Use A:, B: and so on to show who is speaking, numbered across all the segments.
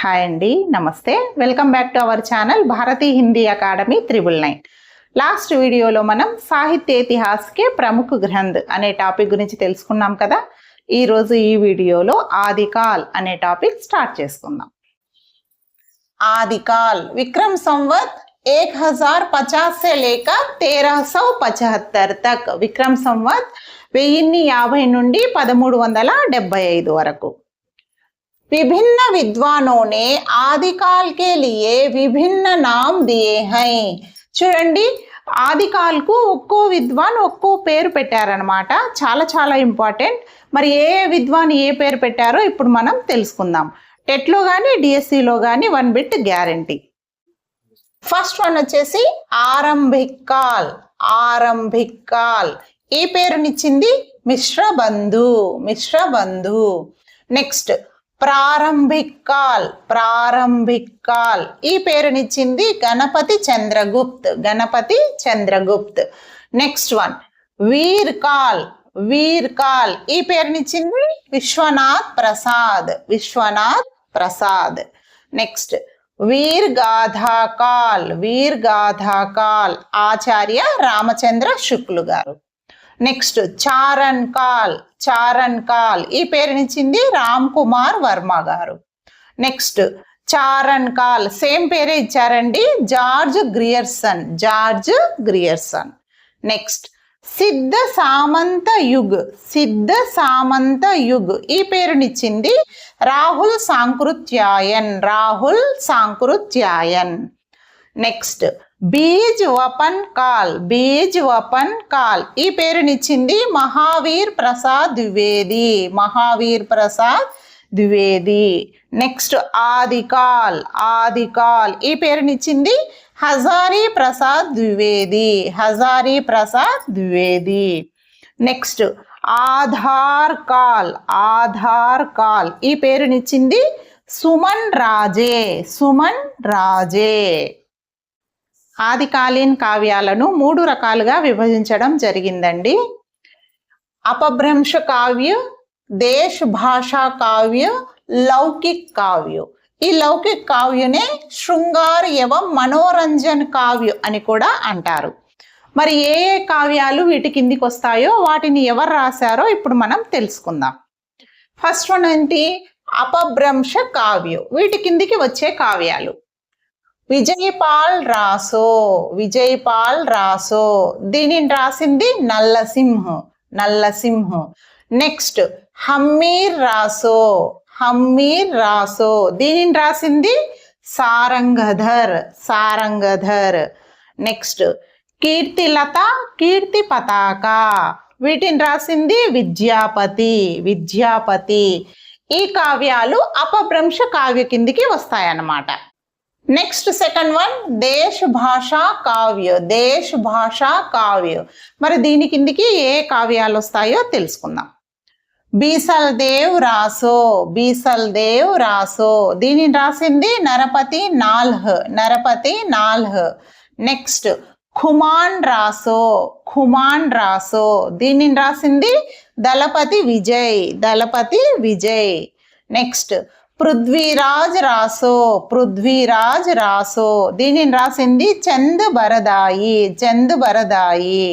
A: Hi అండి, నమస్తే. Welcome back to our channel Bharati Hindi academy 999. Last వీడియోలో మనం సాహిత్య ఇతిహాస్ కే ప్రముఖ గ్రంథ్ అనే టాపిక్ గురించి తెలుసుకున్నాం కదా. ఈరోజు ఈ వీడియోలో ఆదికాల్ అనే టాపిక్ స్టార్ట్ చేసుకుందాం. ఆదికాల్ విక్రమ్ సంవత్ 1050 से लेकर 1375 तक. విక్రమ్ సంవత్ 1050 నుండి 1375 వరకు. विभिन्न विद्वानों ने आदिकाल के लिए विभिन्न नाम दिए हैं. చూడండి, ఆదికాల్కు ఒక్కో విద్వాన్ ఒక్కో పేరు పెట్టారనమాట. చాలా చాలా ఇంపార్టెంట్. మరి ఏ విద్వాన్ ఏ పేరు పెట్టారో ఇప్పుడు మనం తెలుసుకుందాం. టెట్లో కానీ డిఎస్సిలో కానీ 1 బిట్ గ్యారంటీ. ఫస్ట్ వన్ వచ్చేసి ఆరంభిక్ కాల్. ఆరంభిక్ కాల్ ఈ పేరునిచ్చింది మిశ్రబంధు. మిశ్రబంధు. నెక్స్ట్ ప్రారంభిక్ కాల్. ప్రారంభిక్ కాల్ ఈ పేరునిచ్చింది గణపతి చంద్రగుప్త్. గణపతి చంద్రగుప్త్. నెక్స్ట్ వన్ వీర్ కాల్. వీర్ కాల్ ఈ పేరునిచ్చింది విశ్వనాథ్ ప్రసాద్. విశ్వనాథ్ ప్రసాద్. నెక్స్ట్ వీర్ గాథా కాల్. వీర్ గాథా కాల్ ఆచార్య రామచంద్ర శుక్లు గారు. నెక్స్ట్ చారణ్ కాల్. చారణ్ కాల్ ఈ పేరునిచ్చింది రామ్ కుమార్ వర్మ గారు. నెక్స్ట్ చారణ్ కాల్ సేమ్ పేరే ఇచ్చారండి, George Grierson. George Grierson. Next సిద్ధ సామంత యుగ్. సిద్ధ సామంత యుగ్ ఈ పేరునిచ్చింది రాహుల్ సాంకృత్యాయన్. రాహుల్ సాంకృత్యాయన్. నెక్స్ట్ బీజ్ వపన్ కాల్. బీజ్ వపన్ కాల్ ఈ పేరునిచ్చింది మహావీర్ ప్రసాద్ ద్వివేది. మహావీర్ ప్రసాద్ ద్వివేది. నెక్స్ట్ ఆదికాల్. ఆదికాల్ ఈ పేరునిచ్చింది హజారీ ప్రసాద్ ద్వివేది. హజారీ ప్రసాద్ ద్వివేది. నెక్స్ట్ ఆధార్ కాల్. ఆధార్ కాల్ ఈ పేరునిచ్చింది సుమన్ రాజే. సుమన్ రాజే. ఆదికాలీన్ కావ్యాలను 3 రకాలుగా విభజించడం జరిగిందండి. అపభ్రంశ కావ్య, దేశ భాషా కావ్య, లౌకిక్ కావ్య. ఈ లౌకిక్ కావ్యనే శృంగార్ ఏవం మనోరంజన్ కావ్య అని కూడా అంటారు. మరి ఏ ఏ కావ్యాలు వీటి కిందికి వస్తాయో వాటిని ఎవరు రాశారో ఇప్పుడు మనం తెలుసుకుందాం. ఫస్ట్ వన్ ఏంటి? అపభ్రంశ కావ్యం. వీటి కిందికి వచ్చే కావ్యాలు విజయపాల్ రాసో. విజయపాల్ రాసో దీనిని రాసింది నల్లసింహ. నల్లసింహ. నెక్స్ట్ హమ్మీర్ రాసో. హమ్మీర్ రాసో దీనిని రాసింది సారంగధర్. సారంగధర్. నెక్స్ట్ కీర్తిలత, కీర్తి పతాక వీటిని రాసింది విద్యాపతి. విద్యాపతి. ఈ కావ్యాలు అపభ్రంశ కావ్య కిందికి వస్తాయన్నమాట. నెక్స్ట్ సెకండ్ వన్ దేశ భాషా కావ్య. దేశ భాషా కావ్య మరి దీని కిందికి ఏ కావ్యాలు వస్తాయో తెలుసుకుందాం. బీసల్ దేవ్ రాసో. బీసల్ దేవ్ రాసో దీనిని రాసింది నరపతి నాల్హ్. నరపతి నాల్హ్. నెక్స్ట్ ఖుమాన్ రాసో. ఖుమాన్ రాసో దీనిని రాసింది దళపతి విజయ్. దళపతి విజయ్. నెక్స్ట్ పృథ్వీరాజ్ రాసో. పృథ్వీరాజ్ రాసో దీనిని రాసింది చంద్ బరదాయి. చంద్ బరదాయి.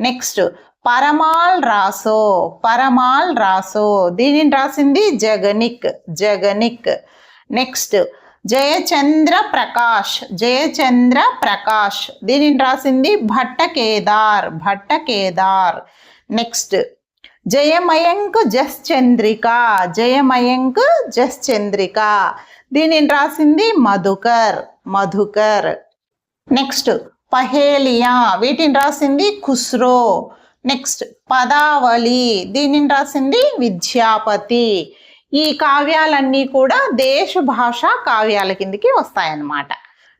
A: నెక్స్ట్ పరమాల్ రాసో. పరమాల్ రాసో దీనిని రాసింది జగనిక్. జగనిక్. నెక్స్ట్ జయచంద్ర ప్రకాష్. జయచంద్ర ప్రకాష్ దీనిని రాసింది భట్టకేదార్. భట్టకేదార్. నెక్స్ట్ జయమయంక్ జస్చంద్రిక. జయమయంక్ జస్చంద్రిక దీనిని రాసింది మధుకర్. మధుకర్. నెక్స్ట్ పహేలియా వీటిని రాసింది ఖుస్రో. నెక్స్ట్ పదావళి దీనిని రాసింది విద్యాపతి. ఈ కావ్యాలన్నీ కూడా దేశ భాషా కావ్యాల కిందికి వస్తాయన్నమాట.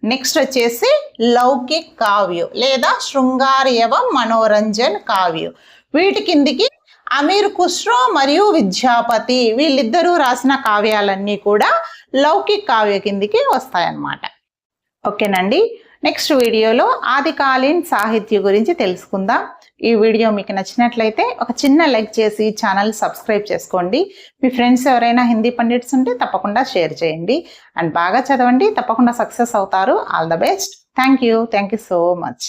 A: నెక్స్ట్ వచ్చేసి లౌకిక్ కావ్యం లేదా శృంగార్ ఏవం మనోరంజన్ కావ్యం. వీటి కిందికి అమీర్ ఖుస్రో మరియు విద్యాపతి వీళ్ళిద్దరూ రాసిన కావ్యాలన్నీ కూడా లౌకిక్ కావ్య కిందికి వస్తాయన్నమాట. ఓకేనండి. నెక్స్ట్ వీడియోలో ఆదికాలీన్ సాహిత్య గురించి తెలుసుకుందాం. ఈ వీడియో మీకు నచ్చినట్లయితే ఒక చిన్న లైక్ చేసి ఛానల్ సబ్స్క్రైబ్ చేసుకోండి. మీ ఫ్రెండ్స్ ఎవరైనా హిందీ పండిట్స్ ఉంటే తప్పకుండా షేర్ చేయండి. అండ్ బాగా చదవండి, తప్పకుండా సక్సెస్ అవుతారు. All the best. Thank you so much.